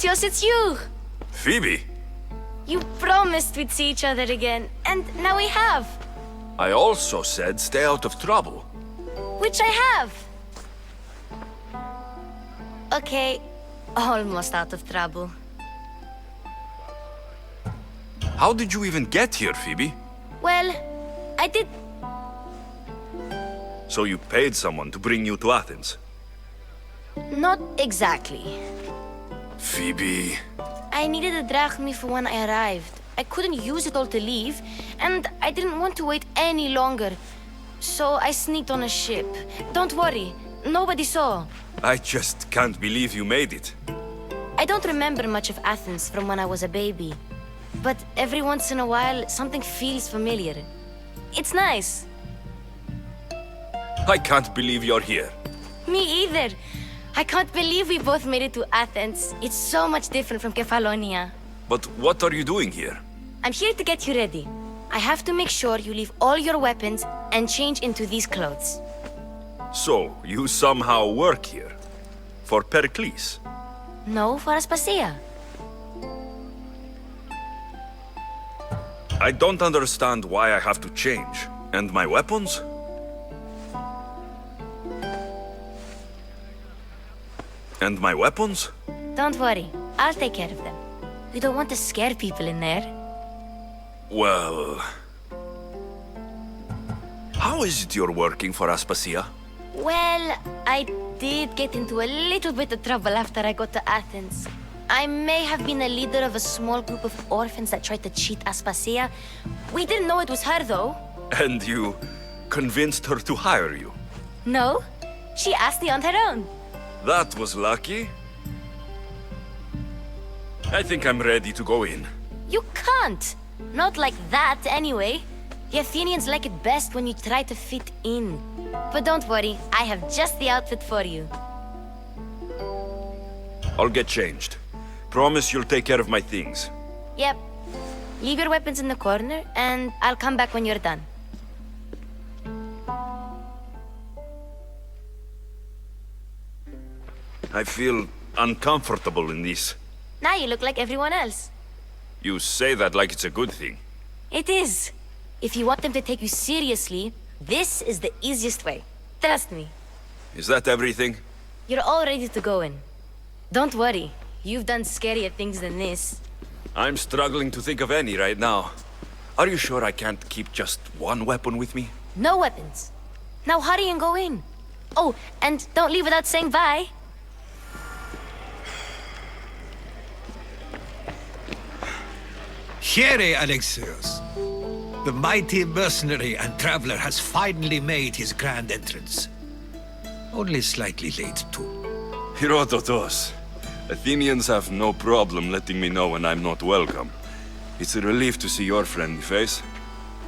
Axios, it's you! Phoebe! You promised we'd see each other again, and now we have. I also said stay out of trouble. Which I have. Okay, almost out of trouble. How did you even get here, Phoebe? Well, I did... So you paid someone to bring you to Athens? Not exactly. Phoebe... I needed a drachmi for when I arrived. I couldn't use it all to leave, and I didn't want to wait any longer. So I sneaked on a ship. Don't worry, nobody saw. I just can't believe you made it. I don't remember much of Athens from when I was a baby. But every once in a while, something feels familiar. It's nice. I can't believe you're here. Me either. I can't believe we both made it to Athens. It's so much different from Kefalonia. But what are you doing here? I'm here to get you ready. I have to make sure you leave all your weapons and change into these clothes. So, you somehow work here? For Pericles? No, for Aspasia. I don't understand why I have to change. And my weapons? And my weapons? Don't worry, I'll take care of them. We don't want to scare people in there. Well... How is it you're working for Aspasia? Well, I did get into a little bit of trouble after I got to Athens. I may have been a leader of a small group of orphans that tried to cheat Aspasia. We didn't know it was her, though. And you convinced her to hire you? No, she asked me on her own. That was lucky. I think I'm ready to go in. You can't. Not like that, anyway. The Athenians like it best when you try to fit in. But don't worry, I have just the outfit for you. I'll get changed. Promise you'll take care of my things. Yep. Leave your weapons in the corner, and I'll come back when you're done. I feel uncomfortable in this. Now you look like everyone else. You say that like it's a good thing. It is. If you want them to take you seriously, this is the easiest way. Trust me. Is that everything? You're all ready to go in. Don't worry. You've done scarier things than this. I'm struggling to think of any right now. Are you sure I can't keep just one weapon with me? No weapons. Now hurry and go in. Oh, and don't leave without saying bye. Here, Alexios. The mighty mercenary and traveler has finally made his grand entrance. Only slightly late, too. Herodotos. Athenians have no problem letting me know when I'm not welcome. It's a relief to see your friendly face.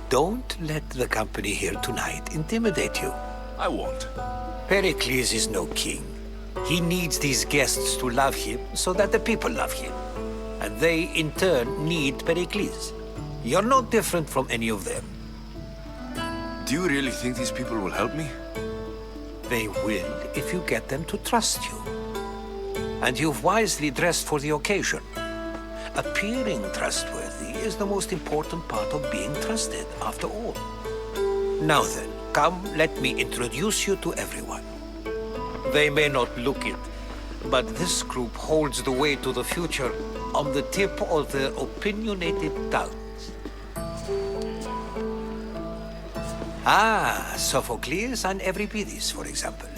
Don't let the company here tonight intimidate you. I won't. Pericles is no king. He needs these guests to love him so that the people love him. And they, in turn, need Pericles. You're no different from any of them. Do you really think these people will help me? They will if you get them to trust you. And you've wisely dressed for the occasion. Appearing trustworthy is the most important part of being trusted, after all. Now then, come, let me introduce you to everyone. They may not look it, but this group holds the way to the future on the tip of their opinionated tongues. Ah, Sophocles and Euripides, for example.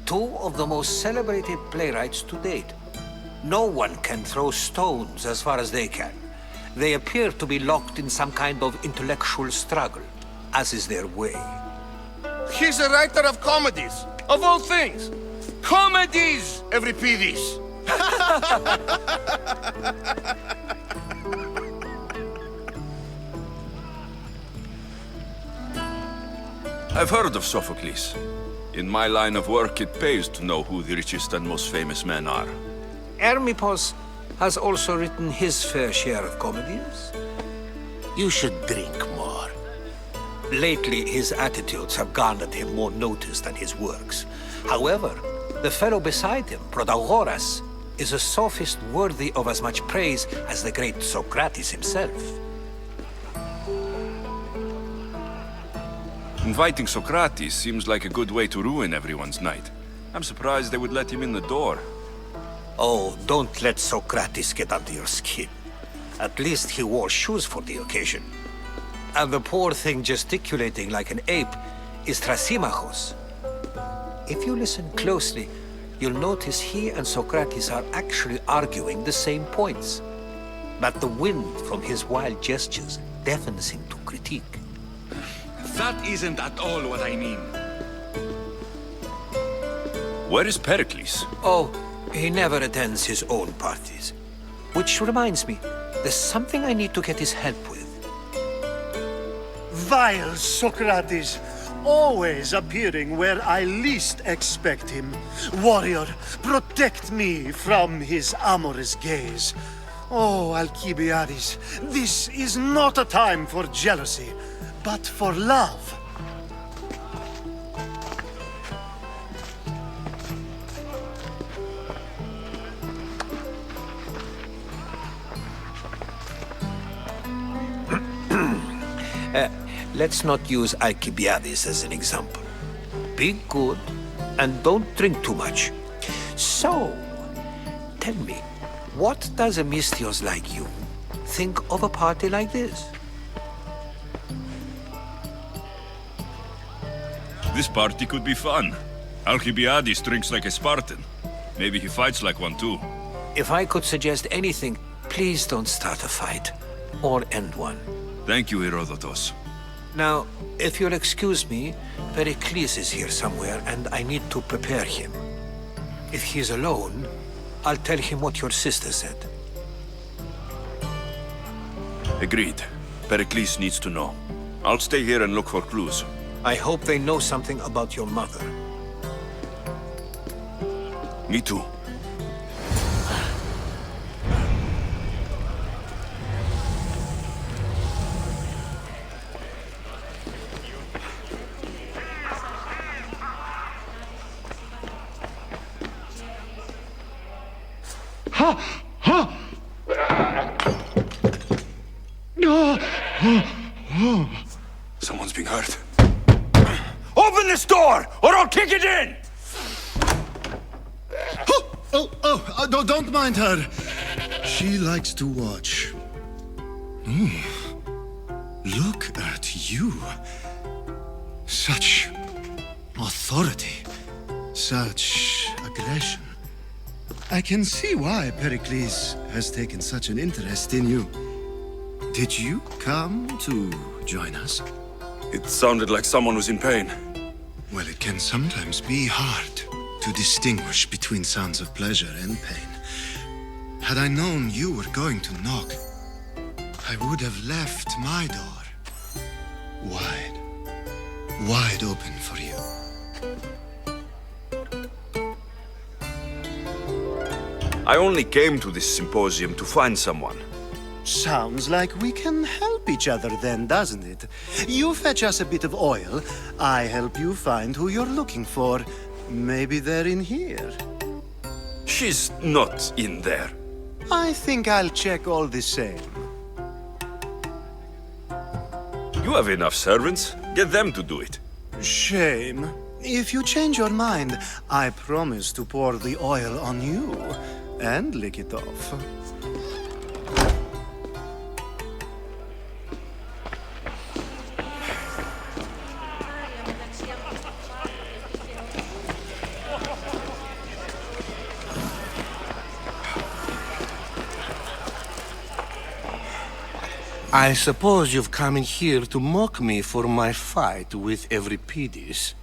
Two of the most celebrated playwrights to date. No one can throw stones as far as they can. They appear to be locked in some kind of intellectual struggle, as is their way. He's a writer of comedies, of all things. Comedies, Euripides. I've heard of Sophocles. In my line of work, it pays to know who the richest and most famous men are. Hermippos has also written his fair share of comedies. You should drink more. Lately, his attitudes have garnered him more notice than his works. However, the fellow beside him, Protagoras, is a sophist worthy of as much praise as the great Socrates himself. Inviting Socrates seems like a good way to ruin everyone's night. I'm surprised they would let him in the door. Oh, don't let Socrates get under your skin. At least he wore shoes for the occasion. And the poor thing gesticulating like an ape is Thrasymachos. If you listen closely, you'll notice he and Socrates are actually arguing the same points. But the wind from his wild gestures deafens him to critique. That isn't at all what I mean. Where is Pericles? Oh, he never attends his own parties. Which reminds me, there's something I need to get his help with. Vile Socrates, always appearing where I least expect him. Warrior, protect me from his amorous gaze. Oh, Alcibiades, this is not a time for jealousy, but for love. Let's not use Alcibiades as an example. Be good, and don't drink too much. So, tell me, what does a Mystios like you think of a party like this? This party could be fun. Alcibiades drinks like a Spartan. Maybe he fights like one too. If I could suggest anything, please don't start a fight, or end one. Thank you, Herodotus. Now, if you'll excuse me, Pericles is here somewhere, and I need to prepare him. If he's alone, I'll tell him what your sister said. Agreed. Pericles needs to know. I'll stay here and look for clues. I hope they know something about your mother. Me too. Someone's being hurt. Open this door, or I'll kick it in! Don't mind her. She likes to watch. Look at you. Such authority. Such aggression. I can see why Pericles has taken such an interest in you. Did you come to join us? It sounded like someone was in pain. Well, it can sometimes be hard to distinguish between sounds of pleasure and pain. Had I known you were going to knock, I would have left my door wide open for you. I only came to this symposium to find someone. Sounds like we can help each other then, doesn't it? You fetch us a bit of oil, I help you find who you're looking for. Maybe they're in here. She's not in there. I think I'll check all the same. You have enough servants. Get them to do it. Shame. If you change your mind, I promise to pour the oil on you and lick it off. I suppose you've come in here to mock me for my fight with Euripides.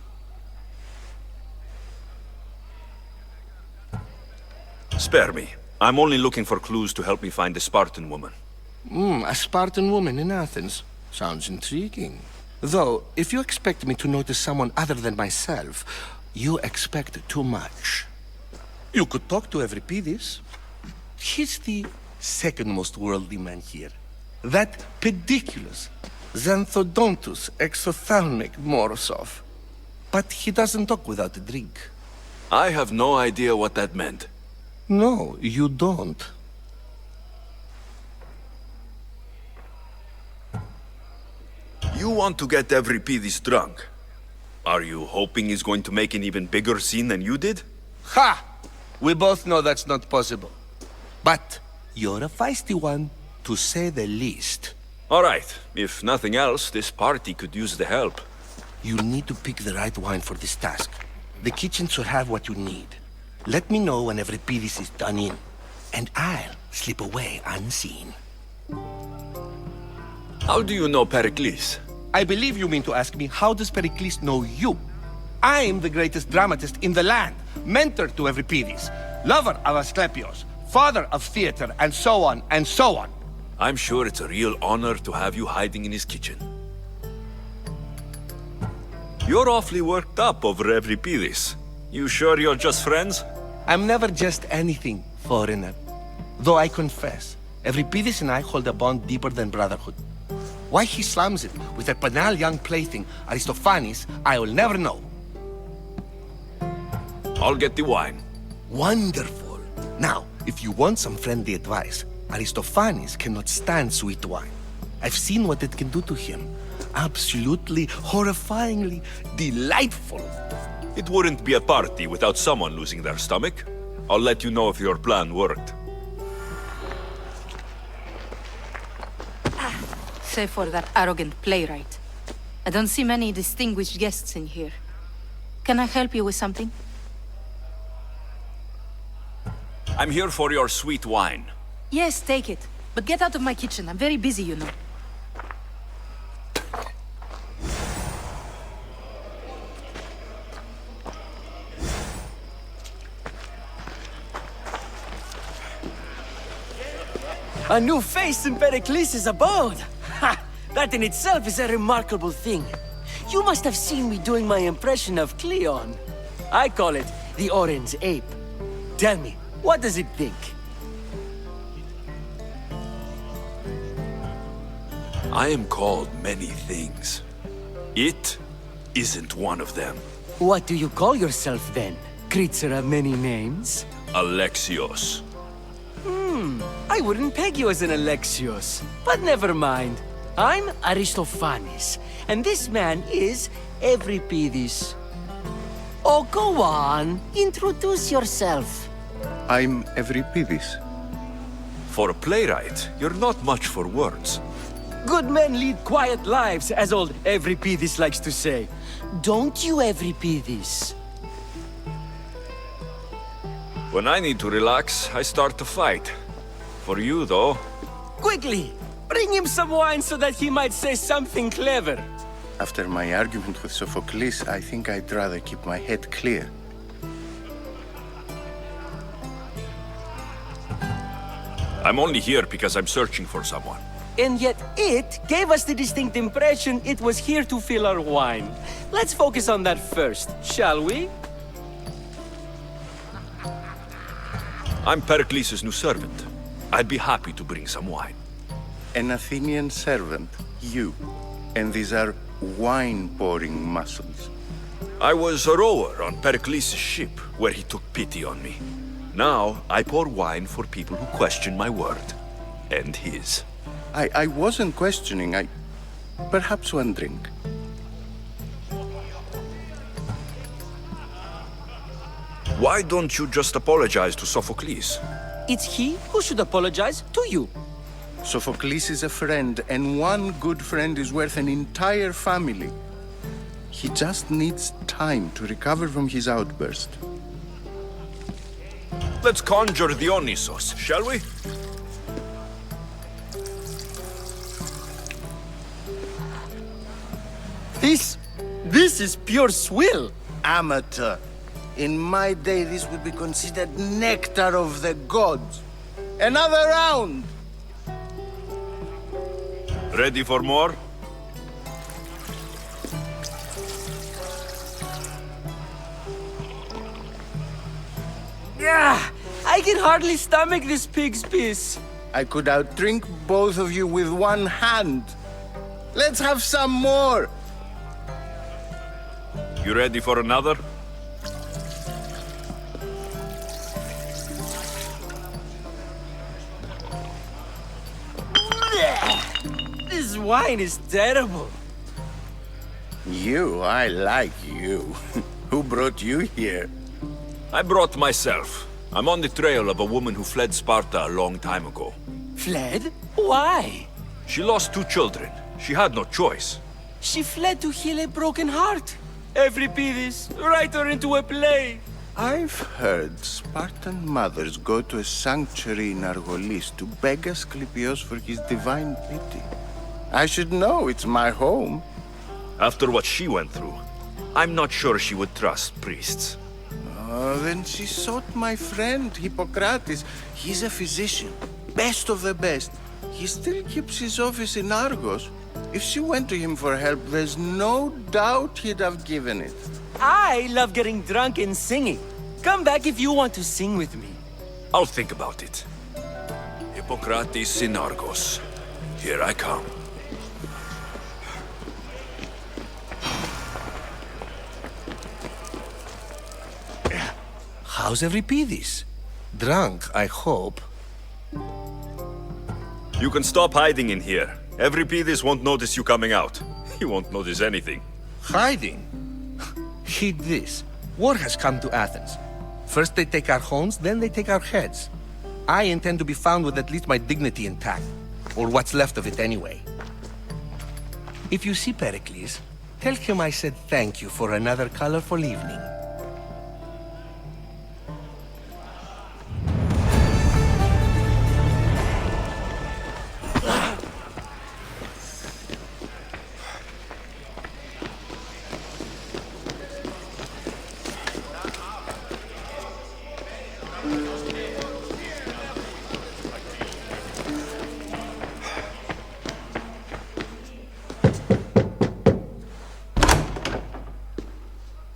Spare me. I'm only looking for clues to help me find a Spartan woman. A Spartan woman in Athens. Sounds intriguing. Though, if you expect me to notice someone other than myself, you expect too much. You could talk to Euripides. He's the second most worldly man here. That pediculous, xanthodontus exophthalmic Morosov. But he doesn't talk without a drink. I have no idea what that meant. No, you don't. You want to get Euripides drunk. Are you hoping he's going to make an even bigger scene than you did? Ha! We both know that's not possible. But you're a feisty one, to say the least. All right. If nothing else, this party could use the help. You need to pick the right wine for this task. The kitchen should have what you need. Let me know when Euripides is done in, and I'll slip away unseen. How do you know Pericles? I believe you mean to ask me, how does Pericles know you? I'm the greatest dramatist in the land, mentor to Euripides, lover of Asclepios, father of theater, and so on, and so on. I'm sure it's a real honor to have you hiding in his kitchen. You're awfully worked up over Euripides. You sure you're just friends? I'm never just anything, foreigner. Though I confess, Euripides and I hold a bond deeper than brotherhood. Why he slams it with that banal young plaything, Aristophanes, I will never know. I'll get the wine. Wonderful. Now, if you want some friendly advice, Aristophanes cannot stand sweet wine. I've seen what it can do to him. Absolutely, horrifyingly delightful. It wouldn't be a party without someone losing their stomach. I'll let you know if your plan worked. Save for that arrogant playwright. I don't see many distinguished guests in here. Can I help you with something? I'm here for your sweet wine. Yes, take it. But get out of my kitchen. I'm very busy, you know. A new face in Pericles' abode! Ha! That in itself is a remarkable thing. You must have seen me doing my impression of Cleon. I call it the Orange Ape. Tell me, what does it think? I am called many things. It isn't one of them. What do you call yourself then? Creature of many names? Alexios. I wouldn't peg you as an Alexios, but never mind. I'm Aristophanes, and this man is Euripides. Oh, go on. Introduce yourself. I'm Euripides. For a playwright, you're not much for words. Good men lead quiet lives, as old Euripides likes to say. Don't you, Euripides? When I need to relax, I start to fight. For you, though, Quickly! Bring him some wine so that he might say something clever. After my argument with Sophocles, I think I'd rather keep my head clear. I'm only here because I'm searching for someone. And yet it gave us the distinct impression it was here to fill our wine. Let's focus on that first, shall we? I'm Pericles' new servant. I'd be happy to bring some wine. An Athenian servant, you. And these are wine-pouring muscles. I was a rower on Pericles' ship, where he took pity on me. Now, I pour wine for people who question my word. And his. I wasn't questioning, perhaps one drink. Why don't you just apologize to Sophocles? It's he who should apologize to you. Sophocles is a friend, and one good friend is worth an entire family. He just needs time to recover from his outburst. Let's conjure Dionysos, shall we? This is pure swill. Amateur. In my day, this would be considered nectar of the gods. Another round! Ready for more? Yeah, I can hardly stomach this pig's piss. I could outdrink both of you with one hand. Let's have some more! You ready for another? This wine is terrible. I like you. Who brought you here? I brought myself. I'm on the trail of a woman who fled Sparta a long time ago. Fled? Why? She lost 2 children. She had no choice. She fled to heal a broken heart. Euripides, write her into a play. I've heard Spartan mothers go to a sanctuary in Argolis to beg Asclepios for his divine pity. I should know, it's my home. After what she went through, I'm not sure she would trust priests. Then she sought my friend, Hippocrates. He's a physician, best of the best. He still keeps his office in Argos. If she went to him for help, there's no doubt he'd have given it. I love getting drunk and singing. Come back if you want to sing with me. I'll think about it. Hippocrates in Argos. Here I come. How's Euripides? Drunk, I hope. You can stop hiding in here. Euripides won't notice you coming out. He won't notice anything. Hiding? Heed this. War has come to Athens. First they take our homes, then they take our heads. I intend to be found with at least my dignity intact. Or what's left of it anyway. If you see Pericles, tell him I said thank you for another colorful evening.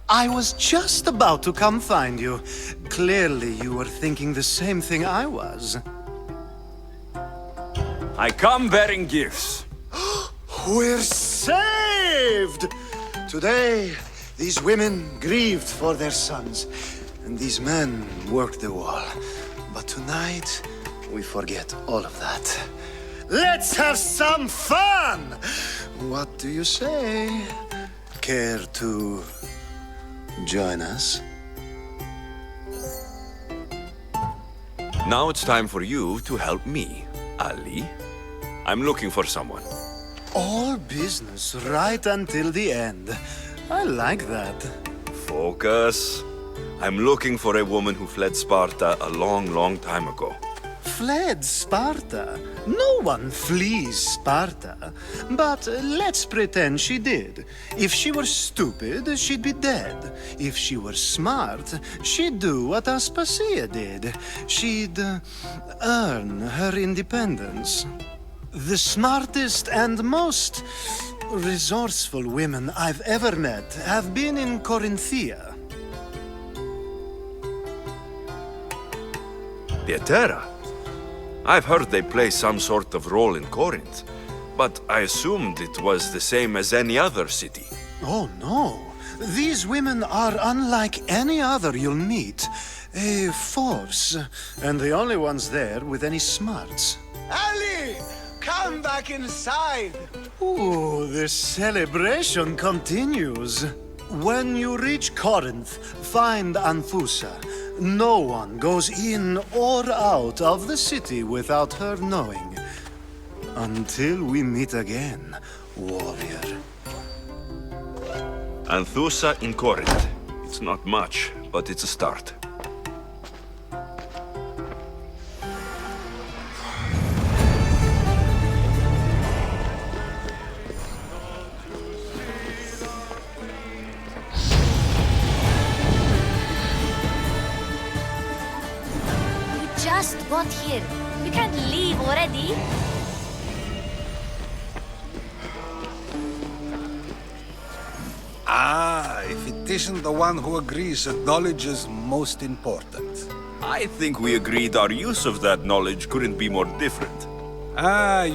I was just about to come find you. Clearly, you were thinking the same thing I was. I come bearing gifts. We're saved! Today, these women grieved for their sons, and these men worked the wall. But tonight, we forget all of that. Let's have some fun! What do you say? Care to join us? Now it's time for you to help me, Ali. I'm looking for someone. All business right until the end. I like that. Focus. I'm looking for a woman who fled Sparta a long, long time ago. Fled Sparta? No one flees Sparta. But let's pretend she did. If she were stupid, she'd be dead. If she were smart, she'd do what Aspasia did. She'd earn her independence. The smartest and most resourceful women I've ever met have been in Corinthia. Pietera? I've heard they play some sort of role in Corinth, but I assumed it was the same as any other city. Oh, no. These women are unlike any other you'll meet. A force, and the only ones there with any smarts. Ali! Come back inside! Ooh, the celebration continues. When you reach Corinth, find Anthusa. No one goes in or out of the city without her knowing. Until we meet again, warrior. Anthusa in Corinth. It's not much, but it's a start. Just got here. We can't leave already. If it isn't the one who agrees that knowledge is most important. I think we agreed our use of that knowledge couldn't be more different.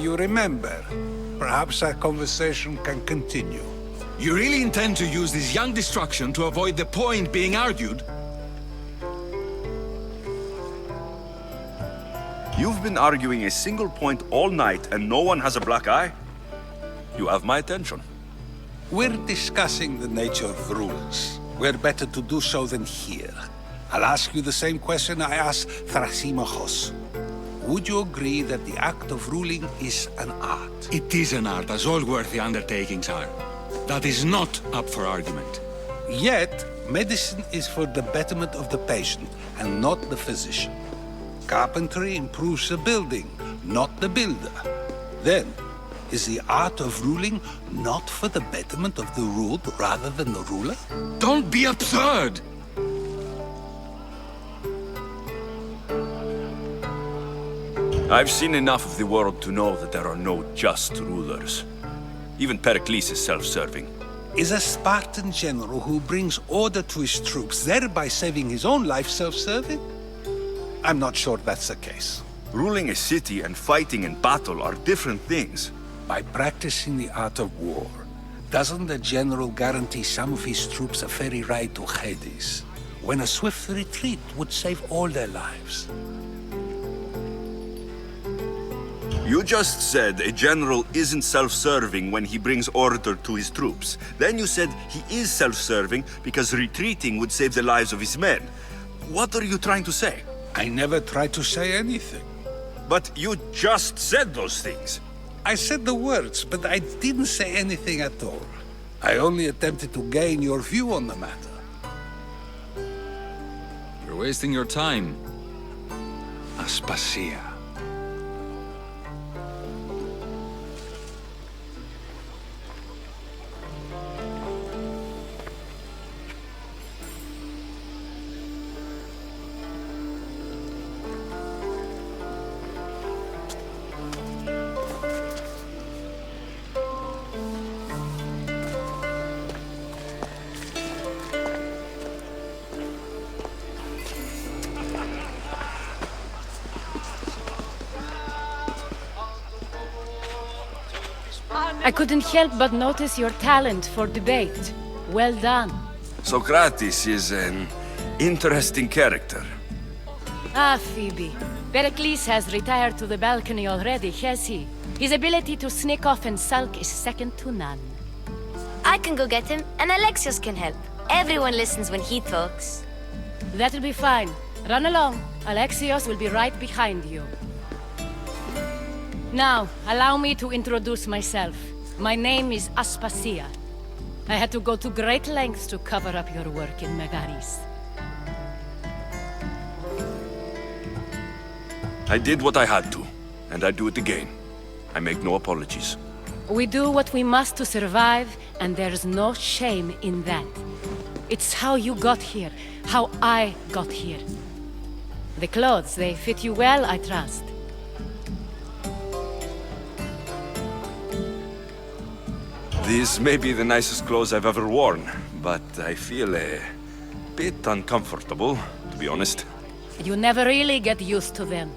You remember. Perhaps our conversation can continue. You really intend to use this young destruction to avoid the point being argued? You've been arguing a single point all night and no one has a black eye? You have my attention. We're discussing the nature of rules. Where better to do so than here? I'll ask you the same question I asked Thrasimachos. Would you agree that the act of ruling is an art? It is an art, as all worthy undertakings are. That is not up for argument. Yet, medicine is for the betterment of the patient, and not the physician. Carpentry improves the building, not the builder. Then, is the art of ruling not for the betterment of the ruled rather than the ruler? Don't be absurd! I've seen enough of the world to know that there are no just rulers. Even Pericles is self-serving. Is a Spartan general who brings order to his troops, thereby saving his own life, self-serving? I'm not sure that's the case. Ruling a city and fighting in battle are different things. By practicing the art of war, doesn't the general guarantee some of his troops a ferry ride to Hades, when a swift retreat would save all their lives? You just said a general isn't self-serving when he brings order to his troops. Then you said he is self-serving because retreating would save the lives of his men. What are you trying to say? I never tried to say anything. But you just said those things. I said the words, but I didn't say anything at all. I only attempted to gain your view on the matter. You're wasting your time. Aspasia. I couldn't help but notice your talent for debate. Well done. Socrates is an interesting character. Ah, Phoebe. Pericles has retired to the balcony already, has he? His ability to sneak off and sulk is second to none. I can go get him, and Alexios can help. Everyone listens when he talks. That'll be fine. Run along. Alexios will be right behind you. Now, allow me to introduce myself. My name is Aspasia. I had to go to great lengths to cover up your work in Megaris. I did what I had to, and I'd do it again. I make no apologies. We do what we must to survive, and there's no shame in that. It's how you got here, how I got here. The clothes, they fit you well, I trust. These may be the nicest clothes I've ever worn, but I feel a bit uncomfortable, to be honest. You never really get used to them.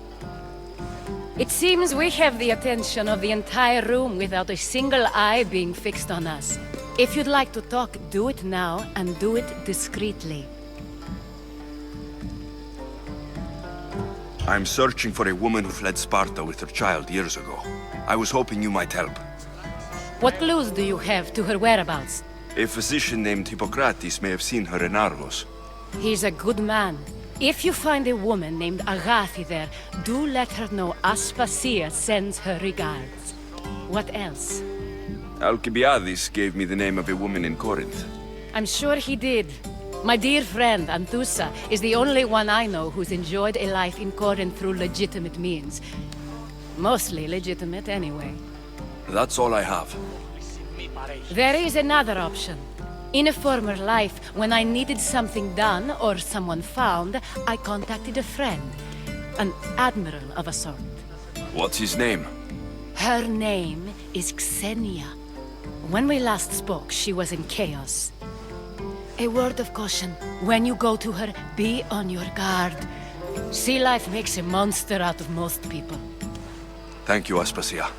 It seems we have the attention of the entire room without a single eye being fixed on us. If you'd like to talk, do it now, and do it discreetly. I'm searching for a woman who fled Sparta with her child years ago. I was hoping you might help. What clues do you have to her whereabouts? A physician named Hippocrates may have seen her in Argos. He's a good man. If you find a woman named Agathi there, do let her know Aspasia sends her regards. What else? Alcibiades gave me the name of a woman in Corinth. I'm sure he did. My dear friend, Anthusa, is the only one I know who's enjoyed a life in Corinth through legitimate means. Mostly legitimate, anyway. That's all I have. There is another option. In a former life, when I needed something done or someone found, I contacted a friend. An admiral of a sort. What's his name? Her name is Xenia. When we last spoke, she was in chaos. A word of caution. When you go to her, be on your guard. Sea life makes a monster out of most people. Thank you, Aspasia.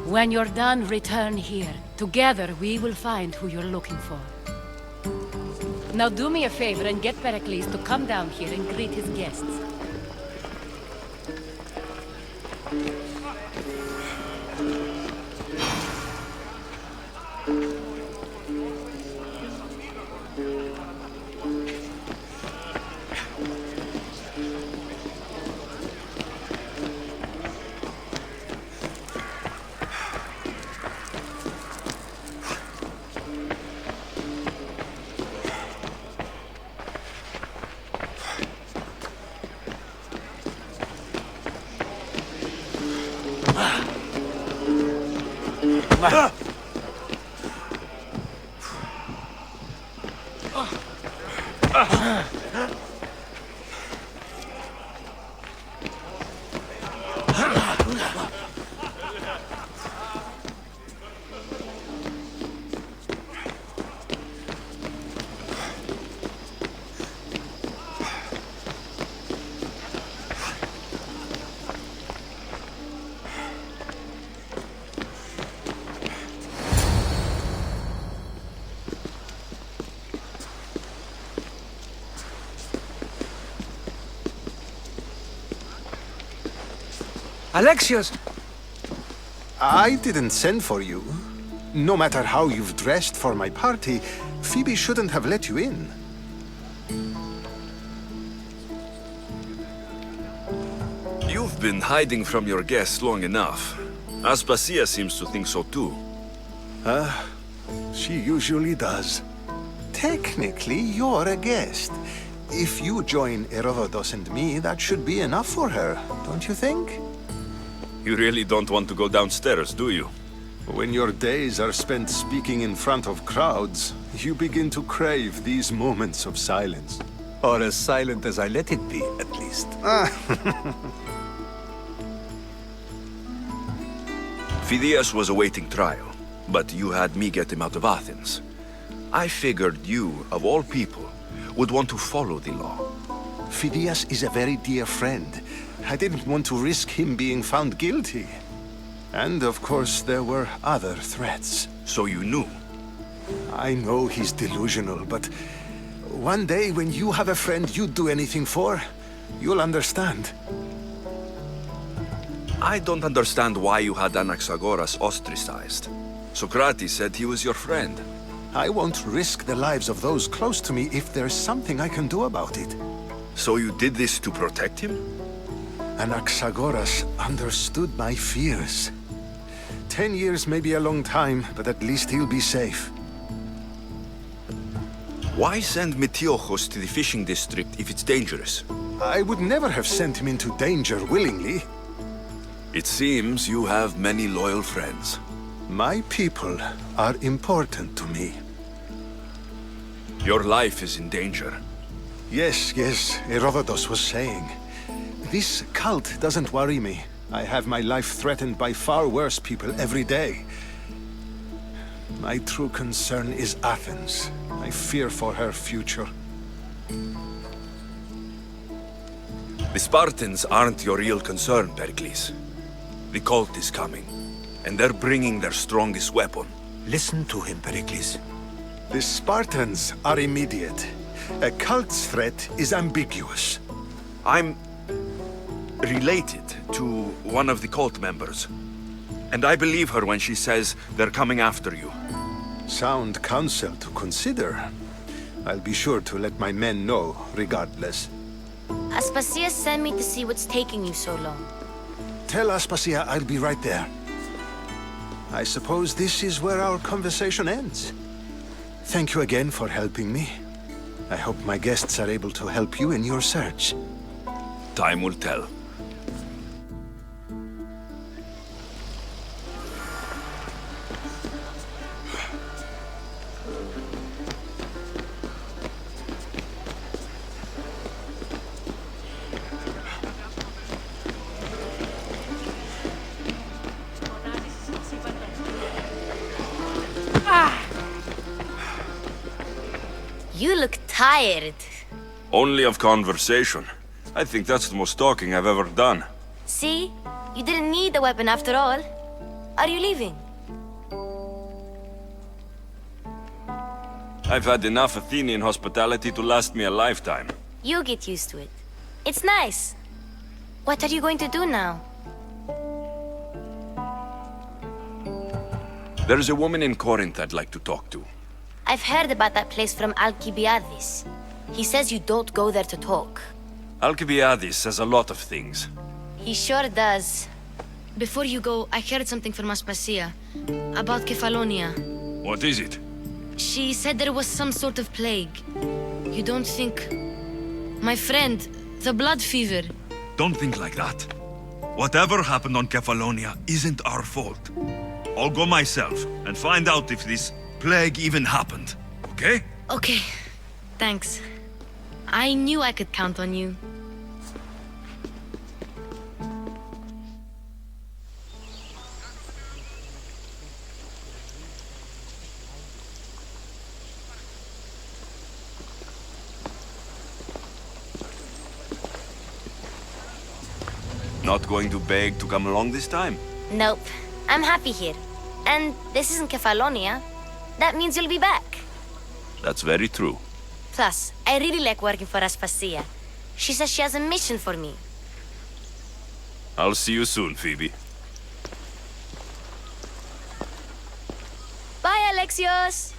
When you're done, return here. Together, we will find who you're looking for. Now do me a favor and get Pericles to come down here and greet his guests. Alexios! I didn't send for you. No matter how you've dressed for my party, Phoebe shouldn't have let you in. You've been hiding from your guests long enough. Aspasia seems to think so too. She usually does. Technically, you're a guest. If you join Herodotus and me, that should be enough for her, don't you think? You really don't want to go downstairs, do you? When your days are spent speaking in front of crowds, you begin to crave these moments of silence. Or as silent as I let it be, at least. Phidias was awaiting trial, but you had me get him out of Athens. I figured you, of all people, would want to follow the law. Phidias is a very dear friend. I didn't want to risk him being found guilty. And of course, there were other threats. So you knew? I know he's delusional, but one day when you have a friend you'd do anything for, you'll understand. I don't understand why you had Anaxagoras ostracized. Socrates said he was your friend. I won't risk the lives of those close to me if there's something I can do about it. So you did this to protect him? Anaxagoras understood my fears. 10 years may be a long time, but at least he'll be safe. Why send Metiochos to the fishing district if it's dangerous? I would never have sent him into danger willingly. It seems you have many loyal friends. My people are important to me. Your life is in danger. Yes, Herodotus was saying. This cult doesn't worry me. I have my life threatened by far worse people every day. My true concern is Athens. I fear for her future. The Spartans aren't your real concern, Pericles. The cult is coming, and they're bringing their strongest weapon. Listen to him, Pericles. The Spartans are immediate. A cult's threat is ambiguous. I'm related to one of the cult members. And I believe her when she says they're coming after you. Sound counsel to consider. I'll be sure to let my men know, regardless. Aspasia sent me to see what's taking you so long. Tell Aspasia I'll be right there. I suppose this is where our conversation ends. Thank you again for helping me. I hope my guests are able to help you in your search. Time will tell. You look tired. Only of conversation. I think that's the most talking I've ever done. See? You didn't need the weapon after all. Are you leaving? I've had enough Athenian hospitality to last me a lifetime. You get used to it. It's nice. What are you going to do now? There's a woman in Corinth I'd like to talk to. I've heard about that place from Alcibiades. He says you don't go there to talk. Alcibiades says a lot of things. He sure does. Before you go, I heard something from Aspasia about Kefalonia. What is it? She said there was some sort of plague. You don't think... My friend, the blood fever. Don't think like that. Whatever happened on Kefalonia isn't our fault. I'll go myself and find out if this plague even happened, okay? Okay, thanks. I knew I could count on you. Not going to beg to come along this time? Nope. I'm happy here. And this isn't Kefalonia. That means you'll be back. That's very true. Plus, I really like working for ASPASIA. She says she has a mission for me. I'll see you soon, Phoebe. Bye, Alexios!